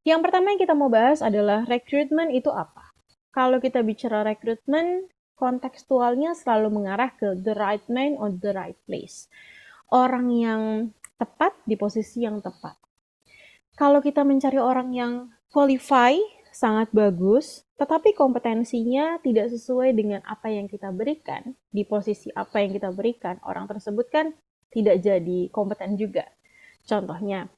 Yang pertama yang kita mau bahas adalah rekrutmen itu apa. Kalau kita bicara rekrutmen, kontekstualnya selalu mengarah ke the right man on the right place. Orang yang tepat di posisi yang tepat. Kalau kita mencari orang yang qualify, sangat bagus, tetapi kompetensinya tidak sesuai dengan apa yang kita berikan, di posisi apa yang kita berikan, orang tersebut kan tidak jadi kompeten juga. Contohnya,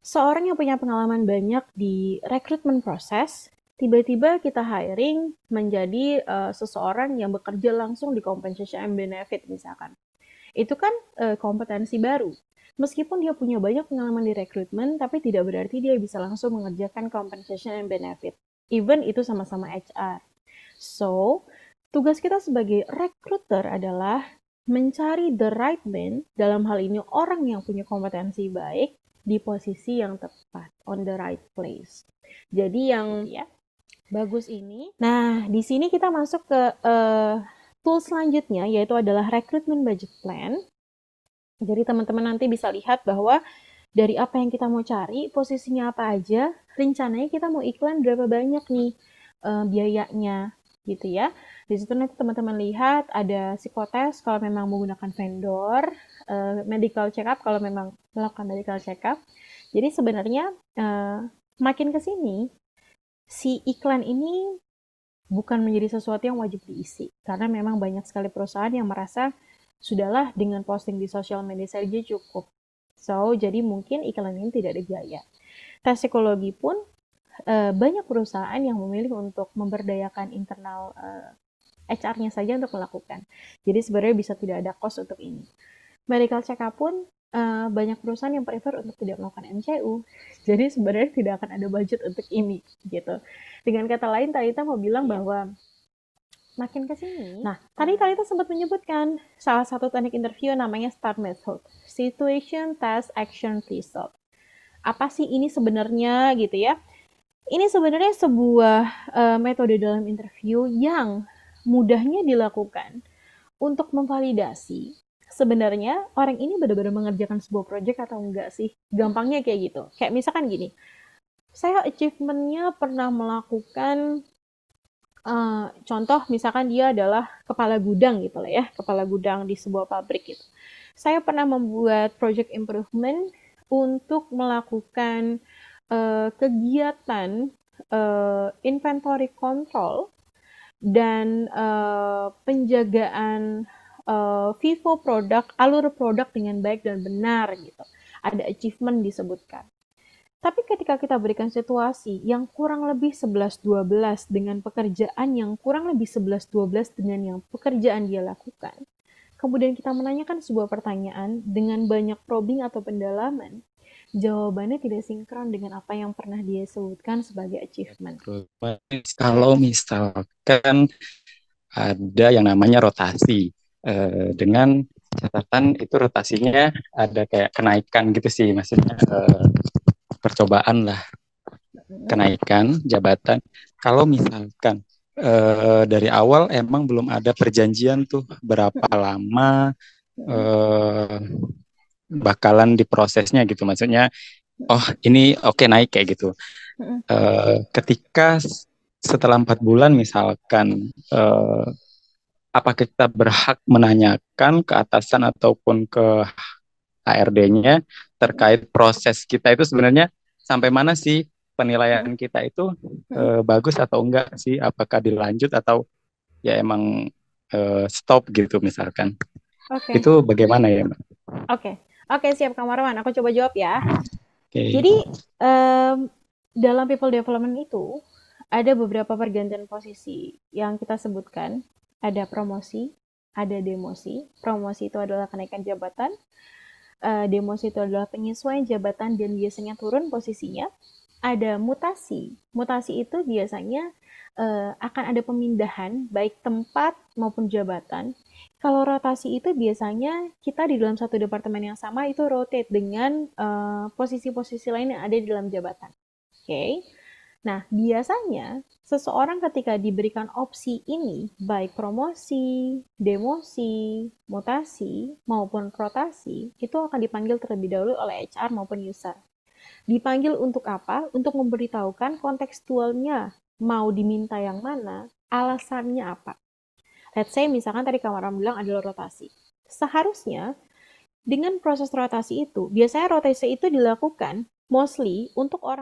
seorang yang punya pengalaman banyak di rekrutmen proses, tiba-tiba kita hiring menjadi seseorang yang bekerja langsung di compensation and benefit misalkan. Itu kan kompetensi baru. Meskipun dia punya banyak pengalaman di rekrutmen, tapi tidak berarti dia bisa langsung mengerjakan compensation and benefit. Even itu sama-sama HR. So, tugas kita sebagai recruiter adalah mencari the right man, dalam hal ini orang yang punya kompetensi baik, di posisi yang tepat, on the right place. Jadi yang ya bagus ini. Nah, di sini kita masuk ke tool selanjutnya, yaitu adalah recruitment budget plan. Jadi teman-teman nanti bisa lihat bahwa dari apa yang kita mau cari, posisinya apa aja, rencananya kita mau iklan berapa banyak nih biayanya, gitu ya. Di situ nanti teman-teman lihat ada psikotes kalau memang menggunakan vendor, medical check up kalau memang melakukan medical check up. Jadi sebenarnya makin ke sini, si iklan ini bukan menjadi sesuatu yang wajib diisi. Karena memang banyak sekali perusahaan yang merasa, sudahlah dengan posting di sosial media saja cukup. So, jadi mungkin iklan ini tidak ada biaya. Tes psikologi pun banyak perusahaan yang memilih untuk memberdayakan internal HR-nya saja untuk melakukan. Jadi sebenarnya bisa tidak ada cost untuk ini. Medical check up pun banyak perusahaan yang prefer untuk tidak melakukan MCU. Jadi sebenarnya tidak akan ada budget untuk ini gitu. Dengan kata lain, Talita mau bilang bahwa makin ke sini. Nah, tadi Talita sempat menyebutkan salah satu teknik interview namanya STAR method, Situation, Task, Action, Result. Apa sih ini sebenarnya gitu ya? Ini sebenarnya sebuah metode dalam interview yang mudahnya dilakukan untuk memvalidasi sebenarnya orang ini benar-benar mengerjakan sebuah project atau enggak sih. Gampangnya kayak gitu. Kayak misalkan gini, saya achievement-nya pernah melakukan contoh misalkan dia adalah kepala gudang gitu lah ya, kepala gudang di sebuah pabrik gitu. Saya pernah membuat project improvement untuk melakukan kegiatan inventory control dan penjagaan Vivo produk, alur produk dengan baik dan benar gitu. Ada achievement disebutkan. Tapi ketika kita berikan situasi yang kurang lebih 11-12 dengan pekerjaan yang kurang lebih 11-12 dengan yang pekerjaan dia lakukan, kemudian kita menanyakan sebuah pertanyaan dengan banyak probing atau pendalaman, jawabannya tidak sinkron dengan apa yang pernah dia sebutkan sebagai achievement. Kalau misalkan ada yang namanya rotasi, dengan catatan itu rotasinya ada kayak kenaikan gitu sih, maksudnya percobaan lah, kenaikan jabatan. Kalau misalkan dari awal emang belum ada perjanjian tuh berapa lama eh, bakalan diprosesnya gitu, maksudnya oh ini oke naik kayak gitu. Ketika setelah 4 bulan misalkan, apakah kita berhak menanyakan ke atasan ataupun ke HRD-nya terkait proses kita itu sebenarnya sampai mana sih penilaian kita itu bagus atau enggak sih, apakah dilanjut atau ya emang stop gitu misalkan. Oke, Itu bagaimana ya, Mbak? oke, oke, siap Kang Marwan. Aku coba jawab ya. Oke. Jadi dalam people development itu ada beberapa pergantian posisi yang kita sebutkan. Ada promosi, ada demosi. Promosi itu adalah kenaikan jabatan, demosi itu adalah penyesuaian jabatan dan biasanya turun posisinya. Ada mutasi. Mutasi itu biasanya akan ada pemindahan baik tempat maupun jabatan. Kalau rotasi itu biasanya kita di dalam satu departemen yang sama itu rotate dengan posisi-posisi lain yang ada di dalam jabatan. Oke. Okay? Nah, biasanya seseorang ketika diberikan opsi ini, baik promosi, demosi, mutasi, maupun rotasi, itu akan dipanggil terlebih dahulu oleh HR maupun user. Dipanggil untuk apa? Untuk memberitahukan kontekstualnya, mau diminta yang mana, alasannya apa. Let's say misalkan tadi Kak Maram bilang adalah rotasi. Seharusnya dengan proses rotasi itu, biasanya rotasi itu dilakukan mostly untuk orang